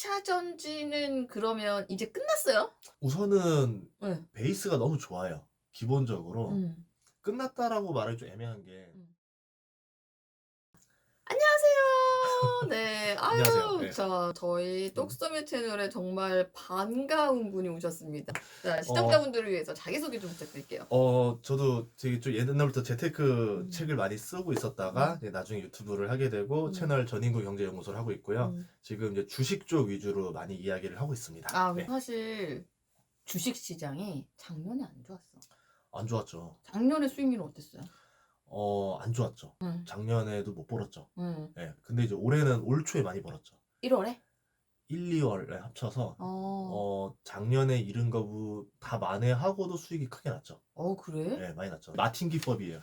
2차 전지는 그러면 이제 끝났어요? 우선은 네. 베이스가 너무 좋아요. 기본적으로 음. 끝났다라고 말하기 좀 애매한 게 안녕하세요. 네. 안녕하세요. 아유, 네. 자, 저희 똑서미 채널에 정말 반가운 분이 오셨습니다. 자, 어, 시청자분들을 위해서 자기소개 좀 부탁드릴게요. 저도 되게 좀 옛날부터 재테크 음. 책을 많이 쓰고 있었다가 이제 나중에 유튜브를 하게 되고 음. 채널 전인구 경제연구소를 하고 있고요. 음. 지금 이제 주식 쪽 위주로 많이 이야기를 하고 있습니다. 아, 네. 사실 주식 시장이 작년에 안 좋았어. 안 좋았죠. 작년에 수익률은 어땠어요? 안 좋았죠. 응. 작년에도 못 벌었죠. 응. 네. 근데 이제 올해는 올 초에 많이 벌었죠. 1월에? 1, 2월에 합쳐서 어. 작년에 잃은 거 다 만회하고도 수익이 크게 났죠. 그래? 네, 많이 났죠. 마틴 기법이에요.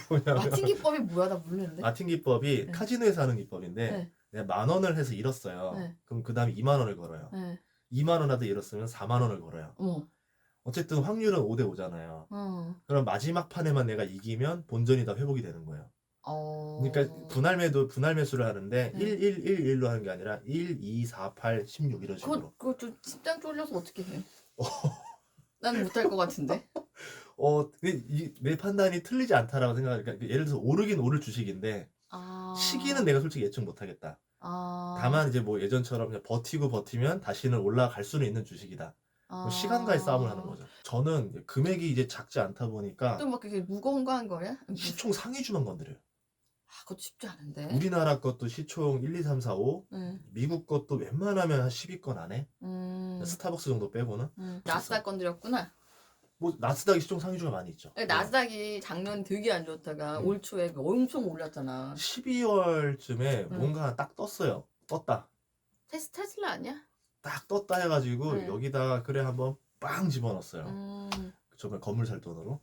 뭐냐면 마틴 기법이 뭐야? 나 모르는데. 마틴 기법이 네. 카지노에서 하는 기법인데 네. 내가 10,000원을 해서 잃었어요. 네. 그럼 그 다음에 20,000원을 걸어요. 네. 20,000원 하다 잃었으면 40,000원을 걸어요. 어머. 어쨌든 확률은 5대 5잖아요. 그럼 마지막 판에만 내가 이기면 본전이 다 회복이 되는 거예요. 그러니까 분할 매수를 하는데 네. 1, 1, 1, 1로 하는 게 아니라 1, 2, 4, 8, 16 이런 식으로. 그거 좀 심장 쫄려서 어떻게 해? 난 못할 것 같은데. 근데 내 판단이 틀리지 않다라고 생각하니까 예를 들어서 오르긴 오를 주식인데 시기는 내가 솔직히 예측 못하겠다. 다만 이제 뭐 예전처럼 그냥 버티고 버티면 다시는 올라갈 수는 있는 주식이다. 뭐 시간과의 싸움을 하는 거죠. 저는 이제 금액이 이제 작지 않다 보니까 또 막 그게 무거운 거 한 거야? 시총 상위주만 건드려요. 그거 쉽지 않은데. 우리나라 것도 시총 1, 2, 3, 4, 5, 미국 것도 웬만하면 한 10위권 안에, 스타벅스 정도 빼고는. 나스닥 건드렸구나. 뭐 나스닥이 시총 상위주가 많이 있죠. 나스닥이 작년 되게 안 좋다가 올 초에 엄청 올랐잖아. 12월쯤에 뭔가 딱 떴어요. 떴다. 테슬라 아니야? 딱 떴다 해가지고 네. 여기다가 그래 한번 빵 집어넣었어요. 정말 건물 살 돈으로.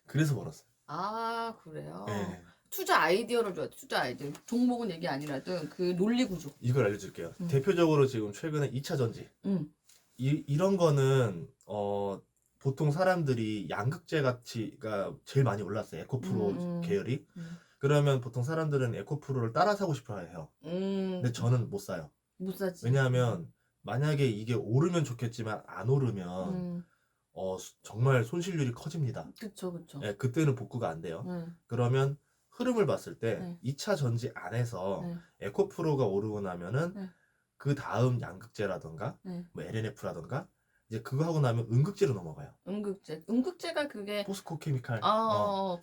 그래서 벌었어요. 아, 그래요? 네. 투자 아이디어를 줘요. 투자 아이디어. 종목은 얘기 아니라도 그 논리 구조. 이걸 알려줄게요. 대표적으로 지금 최근에 2차 전지. 이런 거는 보통 사람들이 양극재 가치가 제일 많이 올랐어요. 에코프로 계열이. 그러면 보통 사람들은 에코프로를 따라 사고 싶어 해요. 근데 저는 못 사요. 못 사지. 왜냐하면 만약에 이게 오르면 좋겠지만 안 오르면 정말 손실률이 커집니다. 그쵸, 그쵸. 예, 그때는 복구가 안 돼요. 그러면 흐름을 봤을 때 2차 전지 안에서 에코프로가 오르고 나면은 그 다음 양극재라던가 뭐 LNF라던가 이제 그거 하고 나면 음극재로 넘어가요. 음극재가 그게 포스코 케미칼.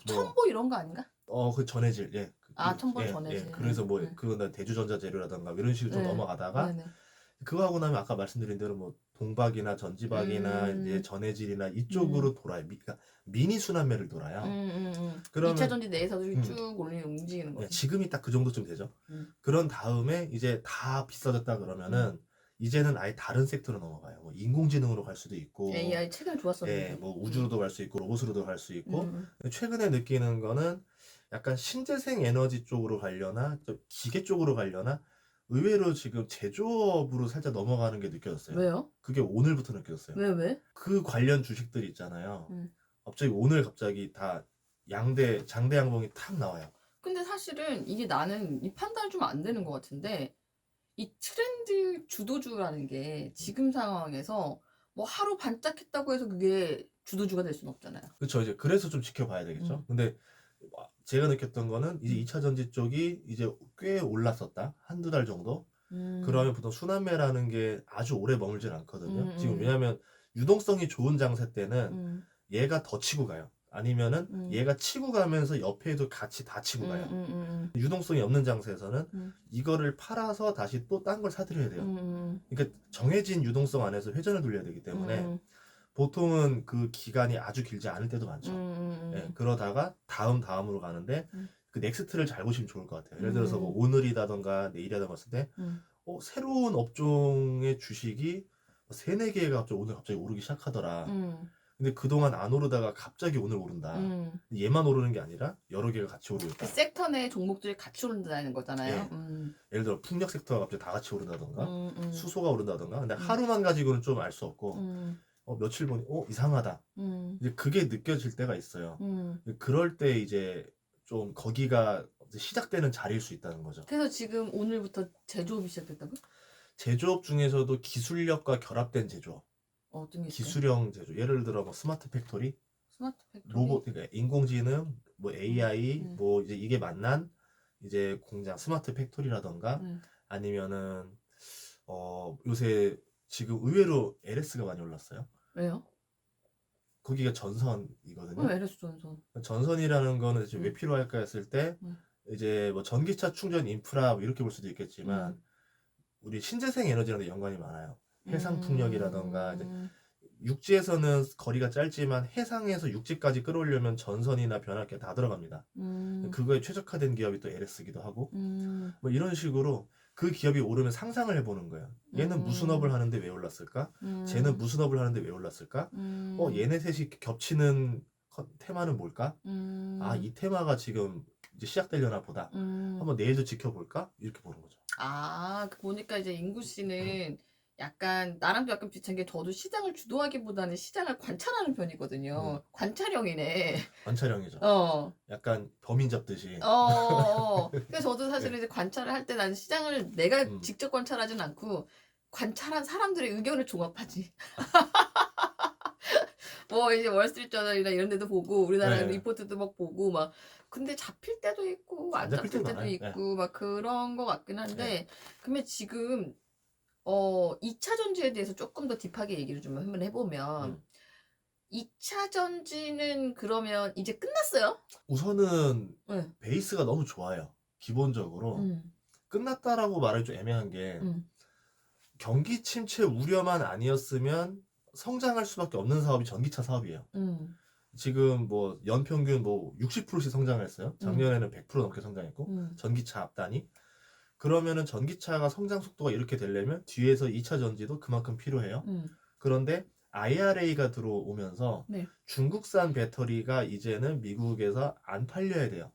첨보 이런 거 아닌가? 그 전해질. 예. 첨보 예, 전해질. 예. 그래서 뭐 그거는 대주전자 재료라던가 이런 식으로 좀 넘어가다가 그거 하고 나면 아까 말씀드린 대로 뭐 동박이나 전지박이나 이제 전해질이나 이쪽으로 돌아요. 그러니까 미니 순환매를 돌아요. 그러면 2차 전지 내에서도 쭉 움직이는 예, 거지. 지금이 딱 그 정도쯤 되죠. 그런 다음에 이제 다 비싸졌다 그러면은 이제는 아예 다른 섹터로 넘어가요. 뭐 인공지능으로 갈 수도 있고, AI 최근에 좋았었는데. 예, 뭐 우주로도 갈 수 있고 로봇으로도 갈 수 있고. 최근에 느끼는 거는 약간 신재생 에너지 쪽으로 가려나, 좀 기계 쪽으로 가려나, 의외로 지금 제조업으로 살짝 넘어가는 게 느껴졌어요. 왜요? 그게 오늘부터 느껴졌어요. 왜? 그 관련 주식들이 있잖아요. 갑자기 다 장대 양봉이 탁 나와요. 근데 사실은 이게 나는 이 판단이 좀 안 되는 것 같은데, 이 트렌드 주도주라는 게 지금 상황에서 뭐 하루 반짝했다고 해서 그게 주도주가 될 수는 없잖아요. 그렇죠. 이제 그래서 좀 지켜봐야 되겠죠. 근데 제가 느꼈던 거는 이제 2차 전지 쪽이 이제 꽤 올랐었다. 한두 달 정도. 그러면 보통 순환매라는 게 아주 오래 머물진 않거든요. 지금 왜냐면 유동성이 좋은 장세 때는 얘가 더 치고 가요. 아니면은 얘가 치고 가면서 옆에도 같이 다 치고 가요. 유동성이 없는 장세에서는 이거를 팔아서 다시 또 딴 걸 사들여야 돼요. 그러니까 정해진 유동성 안에서 회전을 돌려야 되기 때문에 보통은 그 기간이 아주 길지 않을 때도 많죠. 예, 그러다가 다음으로 가는데 그 넥스트를 잘 보시면 좋을 것 같아요. 예를 들어서 뭐 오늘이라던가 내일이라던가 했을 때 새로운 업종의 주식이 3, 4개가 오늘 갑자기 오르기 시작하더라. 근데 그동안 안 오르다가 갑자기 오늘 오른다. 얘만 오르는 게 아니라 여러 개가 같이 오르고 있다. 그 섹터 내 종목들이 같이 오른다는 거잖아요. 예를 들어 풍력 섹터가 갑자기 다 같이 오른다던가 수소가 오른다던가. 근데 하루만 가지고는 좀 알 수 없고 며칠 보니 이상하다. 이제 그게 느껴질 때가 있어요. 그럴 때 이제 좀 거기가 시작되는 자리일 수 있다는 거죠. 그래서 지금 오늘부터 제조업이 시작됐다고? 제조업 중에서도 기술력과 결합된 제조업, 어떤 게 있어요? 기술형 제조. 예를 들어 뭐 스마트 팩토리, 스마트 팩토리? 로봇, 그러니까 인공지능, 뭐 AI, 음. 뭐 이제 이게 만난 이제 공장 스마트 팩토리라던가 음. 아니면은 요새 지금 의외로 LS가 많이 올랐어요. 왜요? 거기가 전선이거든요. LS 전선. 전선이라는 거는 이제 왜 음. 필요할까 했을 때 음. 이제 뭐 전기차 충전 인프라 뭐 이렇게 볼 수도 있겠지만 우리 신재생 에너지랑 연관이 많아요. 해상 풍력이라던가 이제 육지에서는 거리가 짧지만 해상에서 육지까지 끌어오려면 전선이나 변압기 다 들어갑니다. 그거에 최적화된 기업이 또 LS기도 하고 뭐 이런 식으로 그 기업이 오르면 상상을 해보는 거예요. 얘는 무슨 업을 하는데 왜 올랐을까? 쟤는 무슨 업을 하는데 왜 올랐을까? 얘네 셋이 겹치는 테마는 뭘까? 아, 이 테마가 지금 이제 시작되려나 보다. 한번 내일도 지켜볼까? 이렇게 보는 거죠. 보니까 이제 인구 씨는 약간 나랑도 약간 비슷한 게 저도 시장을 주도하기보다는 시장을 관찰하는 편이거든요. 관찰형이네. 관찰형이죠. 약간 범인 잡듯이. 그래서 저도 사실은 이제 관찰을 할 때 나는 시장을 내가 직접 관찰하진 않고 관찰한 사람들의 의견을 종합하지. 뭐 이제 월스트리트저널이나 이런 데도 보고 우리나라 네. 리포트도 막 보고 막 근데 잡힐 때도 있고 안 잡힐 때도 많아요. 있고 막 그런 거 같긴 한데 그러면 지금 2차 전지에 대해서 조금 더 딥하게 얘기를 좀 한번 해보면 2차 전지는 그러면 이제 끝났어요? 우선은 네. 베이스가 너무 좋아요. 기본적으로 끝났다라고 말하기 좀 애매한 게 경기 침체 우려만 아니었으면 성장할 수밖에 없는 사업이 전기차 사업이에요. 지금 뭐 연평균 뭐 60%씩 성장했어요. 작년에는 100% 넘게 성장했고 전기차 앞단이. 그러면은 전기차가 성장 속도가 이렇게 되려면 뒤에서 2차 전지도 그만큼 필요해요. 그런데 IRA가 들어오면서 네. 중국산 배터리가 이제는 미국에서 안 팔려야 돼요.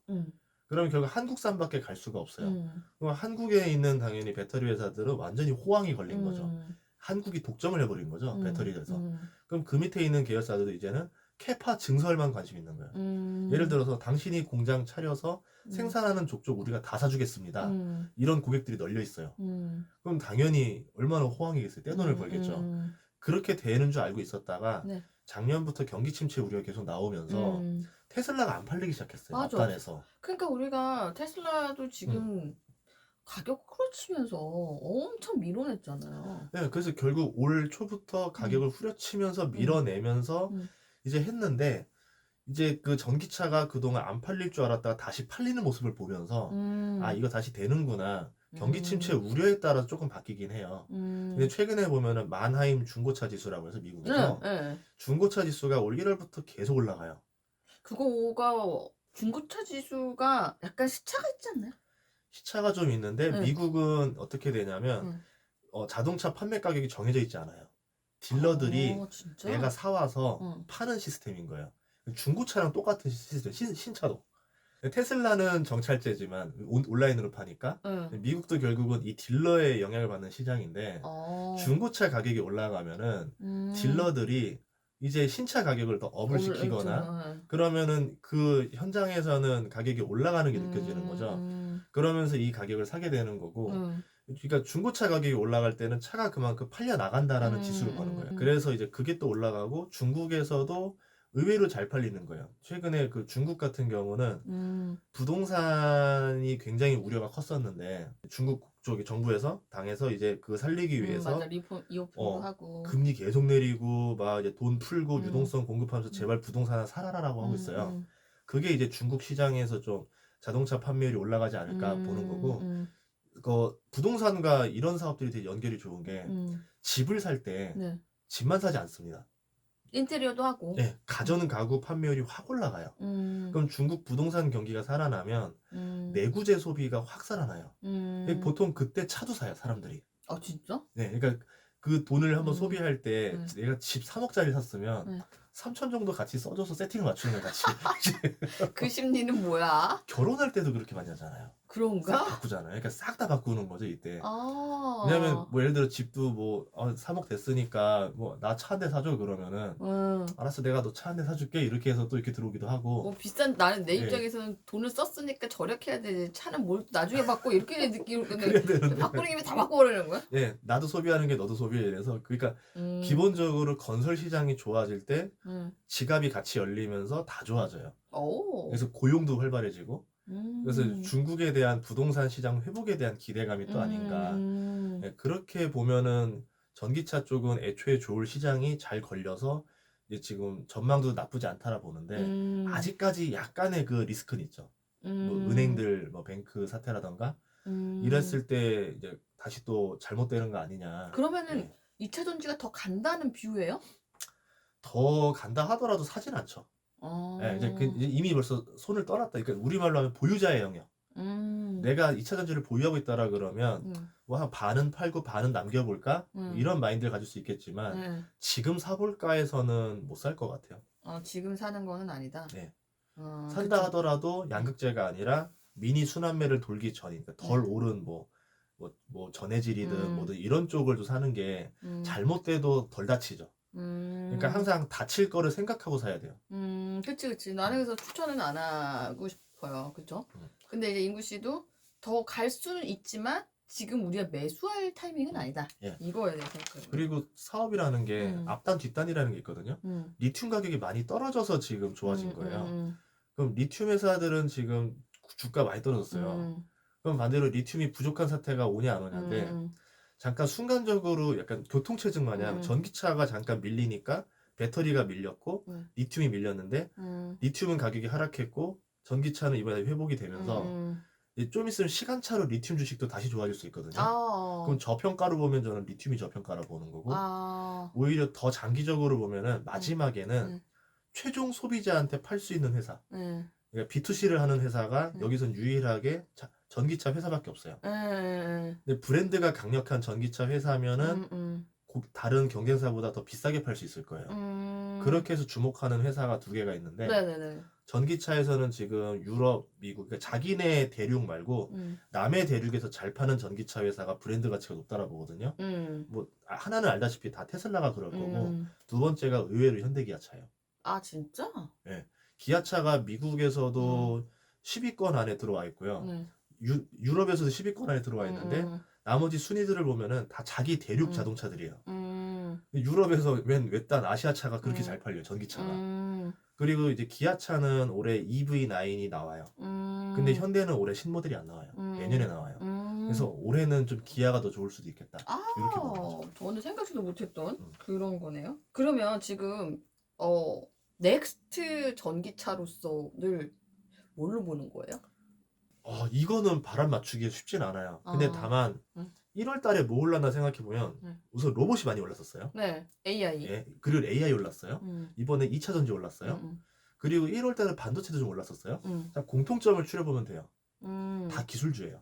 그러면 결국 한국산밖에 갈 수가 없어요. 그럼 한국에 있는 당연히 배터리 회사들은 완전히 호황이 걸린 거죠. 한국이 독점을 해버린 거죠. 배터리에서. 그럼 그 밑에 있는 계열사들도 이제는 캐파 증설만 관심 있는 거예요. 예를 들어서 당신이 공장 차려서 생산하는 족족 우리가 다 사주겠습니다. 이런 고객들이 널려 있어요. 그럼 당연히 얼마나 호황이겠어요. 떼돈을 벌겠죠. 그렇게 되는 줄 알고 있었다가 네. 작년부터 경기 침체 우려가 계속 나오면서 테슬라가 안 팔리기 시작했어요. 맞아. 앞단에서. 그러니까 우리가 테슬라도 지금 가격 후려치면서 엄청 밀어냈잖아요. 네, 그래서 결국 올 초부터 가격을 후려치면서 밀어내면서 이제 했는데 이제 그 전기차가 그동안 안 팔릴 줄 알았다가 다시 팔리는 모습을 보면서 아, 이거 다시 되는구나. 경기 침체 우려에 따라서 조금 바뀌긴 해요. 근데 최근에 보면은 만하임 중고차 지수라고 해서 미국에서 중고차 지수가 올 1월부터 계속 올라가요. 그거가 중고차 지수가 약간 시차가 있지 않나요? 시차가 좀 있는데 미국은 어떻게 되냐면 자동차 판매 가격이 정해져 있지 않아요. 딜러들이 진짜? 내가 사와서 파는 시스템인 거예요. 중고차랑 똑같은 시스템, 신차도. 테슬라는 정찰제지만 온라인으로 파니까 미국도 결국은 이 딜러의 영향을 받는 시장인데 중고차 가격이 올라가면은 딜러들이 이제 신차 가격을 더 업을 시키거나 그러면은 그 현장에서는 가격이 올라가는 게 느껴지는 거죠. 그러면서 이 가격을 사게 되는 거고 그러니까 중고차 가격이 올라갈 때는 차가 그만큼 팔려 나간다라는 지수를 보는 거예요. 그래서 이제 그게 또 올라가고 중국에서도 의외로 잘 팔리는 거예요. 최근에 그 중국 같은 경우는 부동산이 굉장히 우려가 컸었는데 중국 쪽이 정부에서 당에서 이제 그 살리기 위해서 맞아. 이오프도 하고 금리 계속 내리고 막 이제 돈 풀고 유동성 공급하면서 제발 부동산을 살아라라고 하고 있어요. 그게 이제 중국 시장에서 좀 자동차 판매율이 올라가지 않을까 보는 거고 그 부동산과 이런 사업들이 되게 연결이 좋은 게 집을 살 때 집만 사지 않습니다. 인테리어도 하고. 네, 가전 가구 판매율이 확 올라가요. 그럼 중국 부동산 경기가 살아나면 내구재 소비가 확 살아나요. 보통 그때 차도 사요, 사람들이. 아, 진짜? 네, 그러니까 그 돈을 한번 소비할 때 내가 집 3억짜리 샀으면 3천 정도 같이 써줘서 세팅을 맞추는 거야, 같이. 그 심리는 뭐야? 결혼할 때도 그렇게 많이 하잖아요. 싹 그런가? 바꾸잖아요. 그러니까 싹 다 바꾸는 거죠 이때. 왜냐면 아. 뭐 예를 들어 집도 뭐 3억 됐으니까 뭐 나 차 한 대 사줘 그러면은 음. 알았어 내가 너 차 한 대 사줄게 이렇게 해서 또 이렇게 들어오기도 하고. 뭐 비싼 나는 내 예. 입장에서는 돈을 썼으니까 절약해야 돼. 차는 뭘 나중에 받고 이렇게 느끼고 근데 그래야 되는데 바꾸는 김에 다 바꿔버리는 거야? 예 나도 소비하는 게 너도 소비해 이래서 그러니까 음. 기본적으로 건설 시장이 좋아질 때 음. 지갑이 같이 열리면서 다 좋아져요. 오. 그래서 고용도 활발해지고 그래서 음. 중국에 대한 부동산 시장 회복에 대한 기대감이 또 아닌가. 예, 그렇게 보면은 전기차 쪽은 애초에 좋을 시장이 잘 걸려서 이제 지금 전망도 나쁘지 않다라 보는데 음. 아직까지 약간의 그 리스크는 있죠. 뭐 음. 은행들 뭐 뱅크 사태라던가 음. 이랬을 때 이제 다시 또 잘못되는 거 아니냐. 그러면은 예. 2차 전지가 더 간다는 비유예요? 더 간다 하더라도 사진 않죠. 예, 이제 어. 이미 벌써 손을 떠났다. 그러니까 우리말로 하면 보유자의 영역. 음. 내가 2차 전지를 보유하고 있다라 그러면 음. 뭐 한 반은 팔고 반은 남겨볼까? 뭐 이런 마인드를 가질 수 네. 있겠지만 지금 사볼까에서는 못 살 것 같아요. 지금 사는 거는 아니다. 네. 그쵸. 산다 하더라도 양극재가 아니라 미니 순환매를 돌기 전이니까 덜 오른 뭐 전해질이든 음. 뭐든 이런 쪽을 좀 사는 게 잘못돼도 덜 다치죠. 그러니까 항상 다칠 거를 생각하고 사야 돼요. 그치. 나는 그래서 추천은 안 하고 싶어요. 그쵸? 음. 근데 이제 인구 씨도 더 갈 수는 있지만 지금 우리가 매수할 타이밍은 아니다. 예. 이거에 대해서 생각해요. 그리고 사업이라는 게 음. 앞단 뒷단이라는 게 있거든요. 리튬 가격이 많이 떨어져서 지금 좋아진 거예요. 그럼 리튬 회사들은 지금 주가 많이 떨어졌어요. 그럼 반대로 리튬이 부족한 사태가 오냐 안 오냐인데 잠깐 순간적으로 약간 교통체증 마냥 전기차가 잠깐 밀리니까 배터리가 밀렸고 리튬이 밀렸는데 리튬은 가격이 하락했고 전기차는 이번에 회복이 되면서 이제 좀 있으면 시간차로 리튬 주식도 다시 좋아질 수 있거든요. 그럼 저평가로 보면 저는 리튬이 저평가라 보는 거고 오히려 더 장기적으로 보면은 마지막에는 최종 소비자한테 팔 수 있는 회사 그러니까 B2C를 하는 회사가 여기선 유일하게 전기차 회사밖에 없어요. 근데 브랜드가 강력한 전기차 회사면은 다른 경쟁사보다 더 비싸게 팔 수 있을 거예요. 그렇게 해서 주목하는 회사가 두 개가 있는데 네네네. 전기차에서는 지금 유럽, 미국, 그러니까 자기네 대륙 말고 남의 대륙에서 잘 파는 전기차 회사가 브랜드 가치가 높다라 보거든요. 뭐 하나는 알다시피 다 테슬라가 그럴 거고 두 번째가 의외로 현대기아차예요. 아 진짜? 예. 기아차가 미국에서도 10위권 안에 들어와 있고요. 유럽에서도 10위권 안에 들어와 있는데 나머지 순위들을 보면은 다 자기 대륙 자동차들이에요. 유럽에서 웬 외딴 아시아차가 그렇게 잘 팔려요, 전기차가. 그리고 이제 기아차는 올해 EV9이 나와요. 근데 현대는 올해 신모델이 안 나와요. 내년에 나와요. 그래서 올해는 좀 기아가 더 좋을 수도 있겠다. 이렇게 보는 거죠. 저는 생각지도 못했던 음. 그런 거네요. 그러면 지금 넥스트 전기차로서를 뭘로 보는 거예요? 이거는 바람 맞추기 쉽진 않아요. 근데 다만 1월 달에 뭐 올랐나 생각해 보면 우선 로봇이 많이 올랐었어요. 네, AI. 예. 그리고 AI 올랐어요. 음. 이번에 2차 전지 올랐어요. 그리고 1월 달에 반도체도 좀 올랐었어요. 자, 공통점을 추려보면 돼요. 다 기술주예요.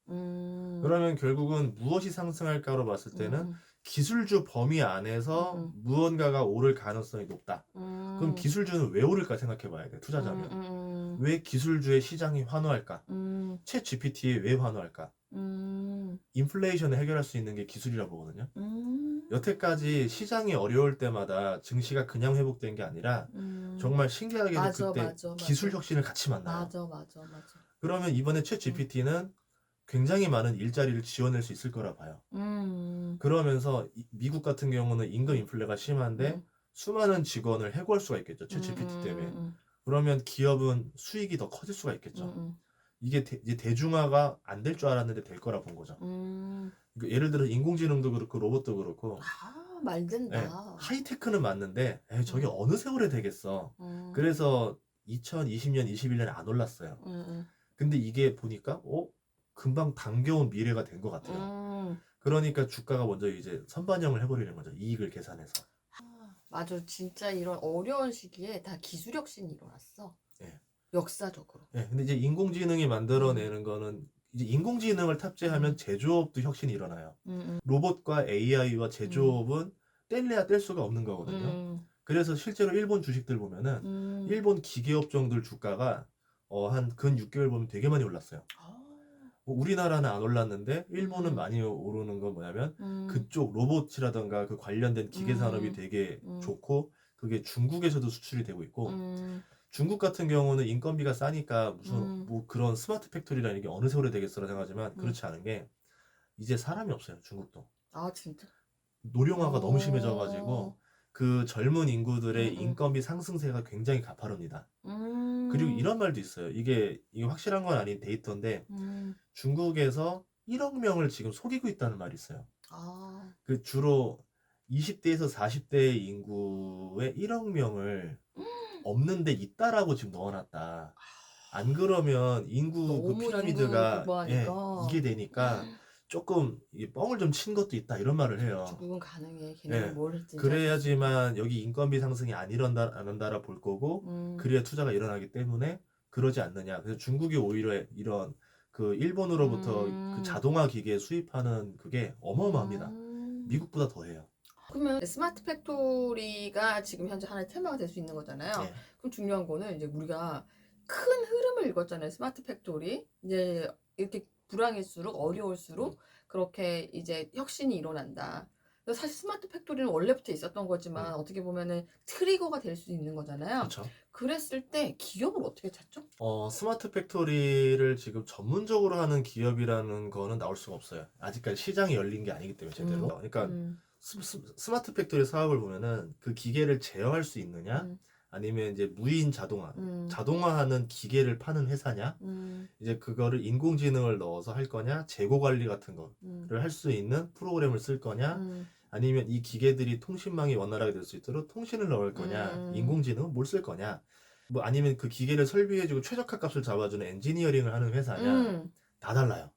그러면 결국은 무엇이 상승할까로 봤을 때는 기술주 범위 안에서 무언가가 오를 가능성이 높다. 그럼 기술주는 왜 오를까 생각해 봐야 돼. 투자자면. 왜 기술주의 시장이 환호할까? 챗 GPT에 왜 환호할까? 인플레이션을 해결할 수 있는 게 기술이라 보거든요. 여태까지 시장이 어려울 때마다 증시가 그냥 회복된 게 아니라 정말 신기하게도 맞아, 그때 맞아. 기술 혁신을 같이 만나요. 맞아. 그러면 이번에 챗 GPT는 굉장히 많은 일자리를 지원할 수 있을 거라 봐요. 그러면서 미국 같은 경우는 임금 인플레가 심한데 수많은 직원을 해고할 수가 있겠죠. 챗 GPT 때문에. 그러면 기업은 수익이 더 커질 수가 있겠죠. 이게 이제 대중화가 안 될 줄 알았는데 될 거라 본 거죠. 그러니까 예를 들어 인공지능도 그렇고 로봇도 그렇고 말 된다. 하이테크는 맞는데 저게 어느 세월에 되겠어. 그래서 2020년, 21년에 안 올랐어요. 근데 이게 보니까 금방 당겨온 미래가 된 것 같아요. 그러니까 주가가 먼저 이제 선반영을 해버리는 거죠. 이익을 계산해서. 맞아. 진짜 이런 어려운 시기에 다 기술 혁신이 일어났어. 예. 역사적으로. 예. 근데 이제 인공지능이 만들어내는 거는 이제 인공지능을 탑재하면 제조업도 혁신이 일어나요. 로봇과 AI와 제조업은 뗄래야 뗄 수가 없는 거거든요. 그래서 실제로 일본 주식들 보면은 일본 기계업종들 주가가 한 근 6개월 보면 되게 많이 올랐어요. 뭐 우리나라는 안 올랐는데 일본은 음. 많이 오르는 건 뭐냐면 음. 그쪽 로봇이라든가 그 관련된 기계 산업이 되게 좋고 그게 중국에서도 수출이 되고 있고 중국 같은 경우는 인건비가 싸니까 무슨 뭐 그런 스마트 팩토리라는 게 어느 세월에 되겠어라 생각하지만 그렇지 않은 게 이제 사람이 없어요. 중국도. 아, 진짜? 노령화가 너무 어. 심해져가지고 그 젊은 인구들의 음. 인건비 상승세가 굉장히 가파릅니다. 음. 그리고 이런 말도 있어요. 이게 확실한 건 아닌 데이터인데 중국에서 1억 명을 지금 속이고 있다는 말이 있어요. 아. 그 주로 20대에서 40대 인구의 1억 명을 없는데 있다라고 지금 넣어놨다. 안 그러면 인구 그 너무 인구 피라미드가 그거하니까. 이게 되니까 조금 이게 뻥을 좀 친 것도 있다 이런 말을 해요. 중국은 가능해. 걔네가 예. 뭘 했든지 그래야지만 여기 인건비 상승이 안 한다라 볼 거고 그래야 투자가 일어나기 때문에 그러지 않느냐. 그래서 중국이 오히려 이런 그 일본으로부터 그 자동화 기계 수입하는 그게 어마어마합니다. 미국보다 더 해요. 그러면 스마트 팩토리가 지금 현재 하나의 테마가 될 수 있는 거잖아요. 예. 그럼 중요한 거는 이제 우리가 큰 흐름을 읽었잖아요. 스마트 팩토리. 이제 이렇게 불황일수록 어려울수록 그렇게 이제 혁신이 일어난다. 그래서 사실 스마트 팩토리는 원래부터 있었던 거지만 어떻게 보면은 트리거가 될 수 있는 거잖아요. 그렇죠. 그랬을 때 기업을 어떻게 찾죠? 스마트 팩토리를 지금 전문적으로 하는 기업이라는 거는 나올 수가 없어요. 아직까지 시장이 열린 게 아니기 때문에 제대로. 그러니까 스마트 팩토리 사업을 보면은 그 기계를 제어할 수 있느냐, 아니면 이제 무인 자동화, 자동화하는 기계를 파는 회사냐, 이제 그거를 인공지능을 넣어서 할 거냐, 재고 관리 같은 거를 할 수 있는 프로그램을 쓸 거냐, 아니면 이 기계들이 통신망이 원활하게 될 수 있도록 통신을 넣을 거냐, 인공지능은 뭘 쓸 거냐, 뭐 아니면 그 기계를 설비해주고 최적화 값을 잡아주는 엔지니어링을 하는 회사냐, 다 달라요.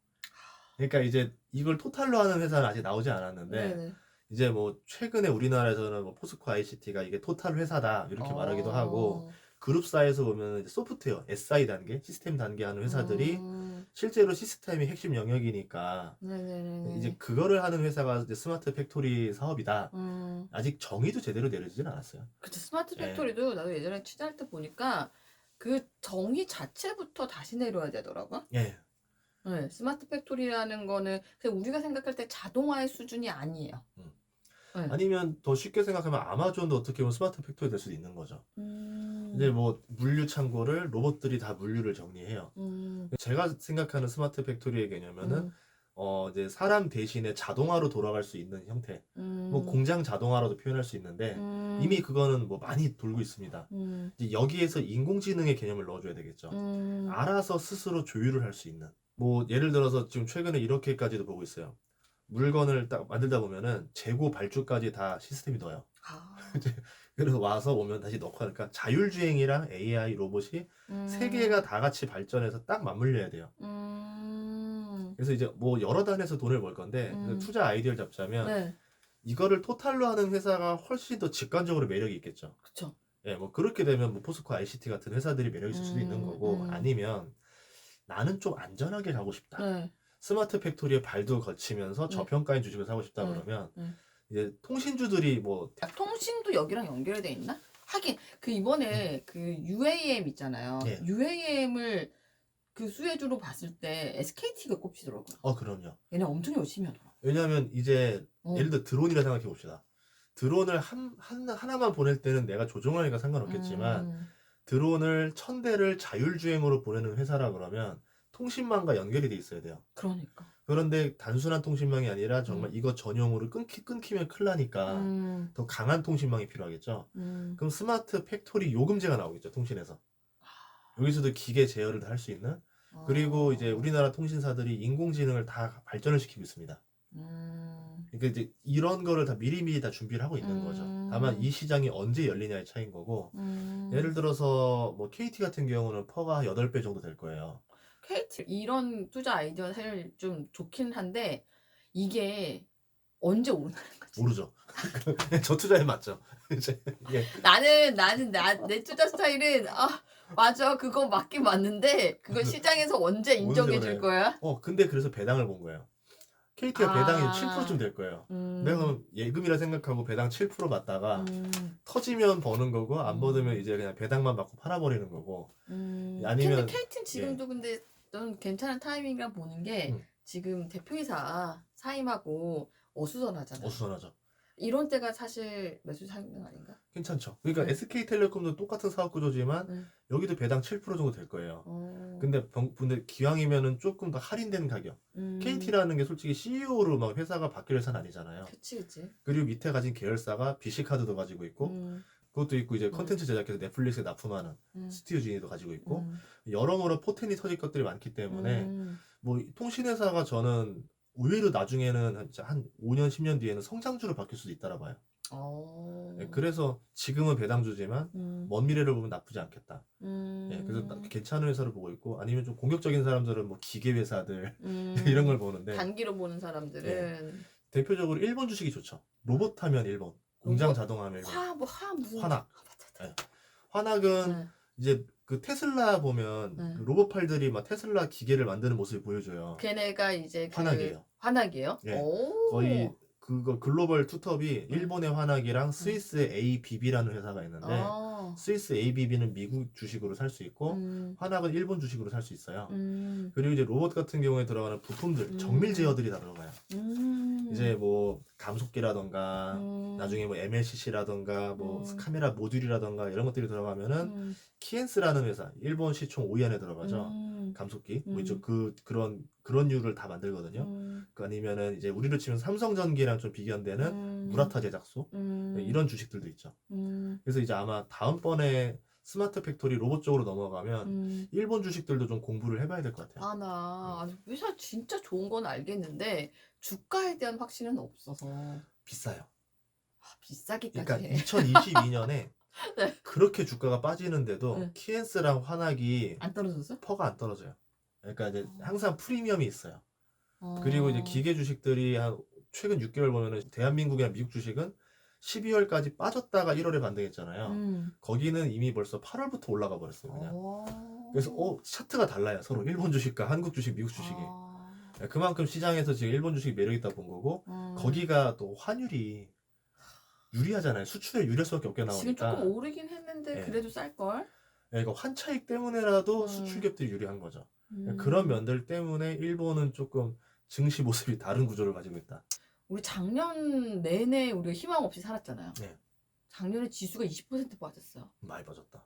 그러니까 이제 이걸 토탈로 하는 회사는 아직 나오지 않았는데, 네네. 이제 뭐 최근에 우리나라에서는 뭐 포스코 ICT가 이게 토탈 회사다 이렇게 말하기도 하고, 그룹사에서 보면 이제 소프트웨어 SI 단계, 시스템 단계 하는 회사들이 실제로 시스템이 핵심 영역이니까 네네네. 이제 그거를 하는 회사가 이제 스마트 팩토리 사업이다. 아직 정의도 제대로 내려지진 않았어요. 그쵸. 스마트 팩토리도 나도 예전에 취재할 때 보니까 그 정의 자체부터 다시 내려야 되더라고. 예. 네, 스마트 팩토리라는 거는 그냥 우리가 생각할 때 자동화의 수준이 아니에요. 네. 아니면 더 쉽게 생각하면 아마존도 어떻게 보면 스마트 팩토리 될 수도 있는 거죠. 이제 뭐 물류 창고를 로봇들이 다 물류를 정리해요. 제가 생각하는 스마트 팩토리의 개념은 이제 사람 대신에 자동화로 돌아갈 수 있는 형태. 뭐 공장 자동화로도 표현할 수 있는데 이미 그거는 뭐 많이 돌고 있습니다. 이제 여기에서 인공지능의 개념을 넣어줘야 되겠죠. 알아서 스스로 조율을 할 수 있는. 뭐 예를 들어서 지금 최근에 이렇게까지도 보고 있어요. 물건을 딱 만들다 보면은 재고 발주까지 다 시스템이 넣어요. 아. 그래서 와서 오면 다시 넣고 하니까 자율주행이랑 AI 로봇이 세 개가 다 같이 발전해서 딱 맞물려야 돼요. 그래서 이제 뭐 여러 단에서 돈을 벌 건데 투자 아이디어를 잡자면 네. 이거를 토탈로 하는 회사가 훨씬 더 직관적으로 매력이 있겠죠. 그쵸. 예, 뭐 그렇게 되면 뭐 포스코 ICT 같은 회사들이 매력이 있을 수도 있는 거고 아니면 나는 좀 안전하게 가고 싶다. 네. 스마트 팩토리에 발도 거치면서 저평가인 주식을 사고 싶다 그러면 이제 통신주들이 뭐 통신도 여기랑 연결이 돼 있나? 하긴 그 이번에 그 UAM 있잖아요. 예. UAM을 그 수혜주로 봤을 때 SKT가 꼽히더라고요. 그럼요. 얘네 엄청 열심히 하더라. 왜냐하면 이제 예를 들어 드론이라 생각해 봅시다. 드론을 하나만 보낼 때는 내가 조종하니까 상관없겠지만 드론을 1000대를 자율주행으로 보내는 회사라 그러면 통신망과 연결이 돼 있어야 돼요. 그러니까. 그런데 단순한 통신망이 아니라 정말 이거 전용으로 끊기면 큰일 나니까 더 강한 통신망이 필요하겠죠. 그럼 스마트 팩토리 요금제가 나오겠죠, 통신에서. 여기서도 기계 제어를 할 수 있는. 그리고 이제 우리나라 통신사들이 인공지능을 다 발전을 시키고 있습니다. 그러니까 이제 이런 거를 다 미리미리 다 준비를 하고 있는 거죠. 다만 이 시장이 언제 열리냐의 차이인 거고, 예를 들어서 뭐 KT 같은 경우는 퍼가 8배 정도 될 거예요. KT 이런 투자 아이디어 사실 좀 좋긴 한데 이게 언제 오르나는 거지. 모르죠. 저 투자에 맞죠. 나는 내 투자 스타일은 맞아 그거 맞긴 맞는데 그거 시장에서 언제 인정해 줄 거야? 근데 그래서 배당을 본 거예요. KT가 배당이 7%쯤 될 거예요. 내가 그럼 예금이라 생각하고 배당 7% 받다가 터지면 버는 거고 안 받으면 이제 그냥 배당만 받고 팔아버리는 거고. 아니면 근데 KT는 지금도 근데 좀 괜찮은 타이밍이라 보는 게 음. 지금 대표이사 사임하고 어수선하잖아요. 어수선하죠. 이런 때가 사실 매수 타이밍 아닌가? 괜찮죠. 그러니까 네. SK텔레콤도 똑같은 사업 구조지만 네. 여기도 배당 7% 정도 될 거예요. 어. 근데 기왕이면은 조금 더 할인된 가격. KT라는 게 솔직히 CEO로 막 회사가 바뀔 회사는 아니잖아요. 그치. 그리고 밑에 가진 계열사가 BC카드도 가지고 있고 그것도 있고 이제 컨텐츠 제작해서 넷플릭스에 납품하는 스튜디오 진이도 가지고 있고 여러모로 포텐이 터질 것들이 많기 때문에 뭐 통신회사가 저는 의외로 나중에는 한 5년 10년 뒤에는 성장주로 바뀔 수도 있다라 봐요. 예, 그래서 지금은 배당주지만 먼 미래를 보면 나쁘지 않겠다. 예, 그래서 괜찮은 회사를 보고 있고 아니면 좀 공격적인 사람들은 뭐 기계 회사들 이런 걸 보는데 단기로 보는 사람들은 대표적으로 일본 주식이 좋죠. 로봇 하면 일본, 공장 자동하면 일본. 무슨 화낙. 예. 화낙은 이제 그 테슬라 보면 그 로봇팔들이 막 테슬라 기계를 만드는 모습을 보여줘요. 걔네가 이제 화낙이에요. 화낙이에요? 예. 오. 거의 그거 글로벌 투톱이 일본의 화낙이랑 스위스의 ABB라는 회사가 있는데 스위스 ABB는 미국 주식으로 살 수 있고 화낙은 일본 주식으로 살 수 있어요. 그리고 이제 로봇 같은 경우에 들어가는 부품들, 정밀 제어들이 다 들어가요. 이제 뭐 감속기라던가 나중에 뭐 MLCC라던가 뭐 카메라 모듈이라던가 이런 것들이 들어가면은 키엔스라는 회사, 일본 시총 5위 안에 들어가죠. 감속기, 뭐 이쪽 그런 류를 다 만들거든요. 그 아니면은 이제 우리로 치면 삼성전기랑 좀 비견되는 무라타 제작소 이런 주식들도 있죠. 그래서 이제 아마 다음번에 스마트 팩토리 로봇 쪽으로 넘어가면 일본 주식들도 좀 공부를 해봐야 될 것 같아요. 나 회사 진짜 좋은 건 알겠는데 주가에 대한 확신은 없어서 비싸요. 비싸기까지 그러니까 해. 2022년에 네. 그렇게 주가가 빠지는데도 키엔스랑 화낙이 안 떨어졌어? 퍼가 안 떨어져요. 그러니까 이제 항상 프리미엄이 있어요. 어. 그리고 이제 기계 주식들이 한 최근 6개월 보면은 대한민국이나 미국 주식은 12월까지 빠졌다가 1월에 반등했잖아요. 거기는 이미 벌써 8월부터 올라가 버렸어요, 그냥. 그래서 차트가 달라요, 서로. 일본 주식과 한국 주식, 미국 주식이. 그만큼 시장에서 지금 일본 주식이 매력 있다 본 거고 거기가 또 환율이 유리하잖아요. 수출에 유리할 수밖에 없게 나오니까. 지금 조금 오르긴 했는데 그래도 쌀걸? 그러니까 환차익 때문에라도 수출기업들이 유리한 거죠. 그런 면들 때문에 일본은 조금 증시 모습이 다른 구조를 가지고 있다. 우리 작년 내내 우리가 희망 없이 살았잖아요. 네. 작년에 지수가 20% 빠졌어요. 많이 빠졌다.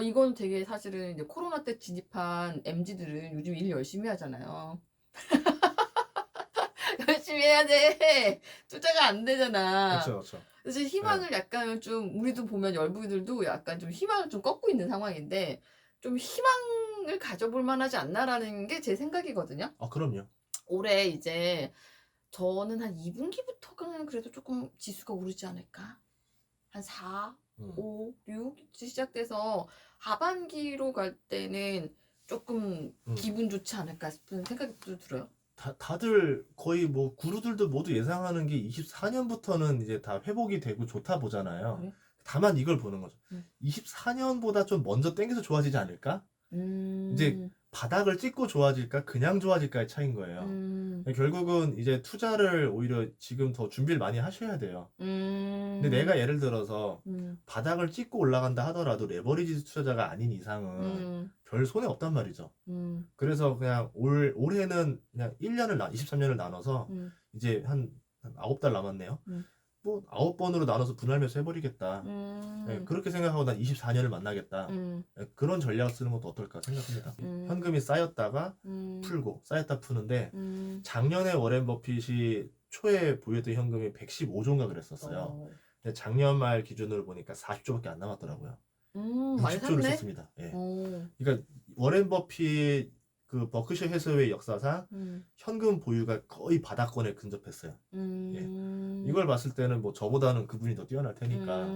이건 되게 사실은 이제 코로나 때 진입한 MZ들은 요즘 일 열심히 하잖아요. 열심히 해야 돼. 투자가 안 되잖아. 그렇죠. 그래서 희망을 약간 좀 우리도 보면 열부들도 약간 좀 희망을 좀 꺾고 있는 상황인데 좀 희망을 가져볼 만하지 않나라는 게 제 생각이거든요. 그럼요. 올해 이제 저는 한 2분기부터는 그래도 조금 지수가 오르지 않을까? 한 4, 5, 6 시작돼서 하반기로 갈 때는 조금 기분 좋지 않을까 싶은 생각이 또 들어요. 다들 거의 뭐 구루들도 모두 예상하는 게 24년부터는 이제 다 회복이 되고 좋다 보잖아요. 그래? 다만 이걸 보는 거죠. 24년보다 좀 먼저 땡겨서 좋아지지 않을까? 이제 바닥을 찍고 좋아질까? 그냥 좋아질까의 차이인 거예요. 결국은 이제 투자를 오히려 지금 더 준비를 많이 하셔야 돼요. 근데 내가 예를 들어서 바닥을 찍고 올라간다 하더라도 레버리지 투자자가 아닌 이상은 별 손해 없단 말이죠. 그래서 그냥 올해는 그냥 23년을 나눠서 이제 한 9달 남았네요. 뭐 9번으로 나눠서 분할 매수 해버리겠다. 그렇게 생각하고 난 24년을 만나겠다. 그런 전략을 쓰는 것도 어떨까 생각합니다. 현금이 쌓였다가 풀고 쌓였다 푸는데 작년에 워렌 버핏이 초에 보유했던 현금이 115조인가 그랬었어요. 근데 작년 말 기준으로 보니까 40조밖에 안 남았더라고요. 많이 60조를 샀네? 썼습니다. 그러니까 워렌 버핏 그 버크셔 해서웨이 역사상 현금 보유가 거의 바닥권에 근접했어요. 이걸 봤을 때는 뭐 저보다는 그분이 더 뛰어날 테니까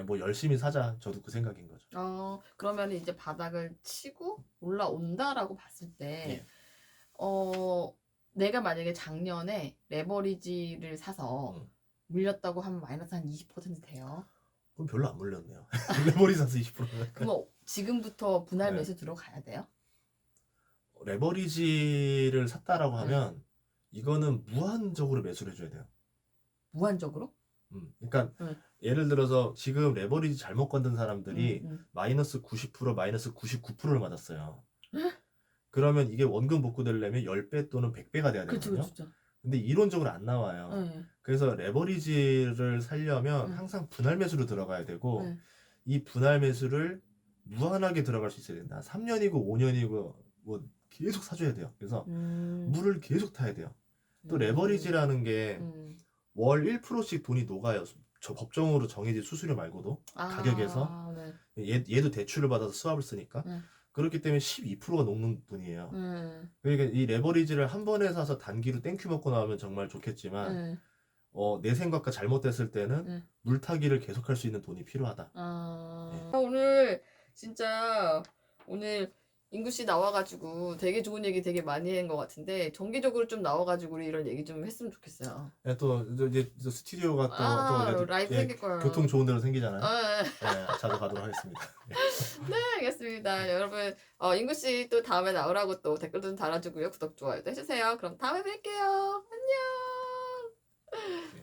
뭐 열심히 사자. 저도 그 생각인 거죠. 그러면 이제 바닥을 치고 올라온다라고 봤을 때 내가 만약에 작년에 레버리지를 사서 물렸다고 하면 마이너스 한 20% 돼요. 그럼 별로 안 물렸네요. 레버리지 사서 20%면. 그럼 지금부터 분할 매수 들어가야 돼요? 레버리지를 샀다라고 하면 이거는 무한적으로 매수를 해줘야 돼요. 무한적으로? 그러니까 예를 들어서 지금 레버리지 잘못 건든 사람들이 마이너스 90%, 마이너스 99%를 맞았어요. 그러면 이게 원금 복구되려면 10배 또는 100배가 돼야 그렇죠, 되거든요. 그렇죠. 근데 이론적으로 안 나와요. 네. 그래서 레버리지를 살려면 네. 항상 분할 매수로 들어가야 되고 네. 이 분할 매수를 무한하게 들어갈 수 있어야 된다. 3년이고 5년이고 뭐 계속 사줘야 돼요. 그래서 물을 계속 타야 돼요. 또 레버리지라는 게 월 1%씩 돈이 녹아요. 저 법정으로 정해진 수수료 말고도 가격에서 네. 얘도 대출을 받아서 수압을 쓰니까 네. 그렇기 때문에 12%가 녹는 돈이에요. 그러니까 이 레버리지를 한 번에 사서 단기로 땡큐 먹고 나오면 정말 좋겠지만 네. 내 생각과 잘못됐을 때는 네. 물타기를 계속할 수 있는 돈이 필요하다. 오늘 진짜 오늘 인구 씨 나와가지고 되게 좋은 얘기 되게 많이 한 것 같은데 정기적으로 좀 나와가지고 우리 이런 얘기 좀 했으면 좋겠어요. 예, 또 이제 스튜디오가 또 라이브 생길 거예요. 교통 좋은 데로 생기잖아요. 네. 자주 가도록 하겠습니다. 네, 알겠습니다. 여러분, 인구 씨 또 다음에 나오라고 또 댓글도 좀 달아주고요. 구독, 좋아요도 해주세요. 그럼 다음에 뵐게요. 안녕.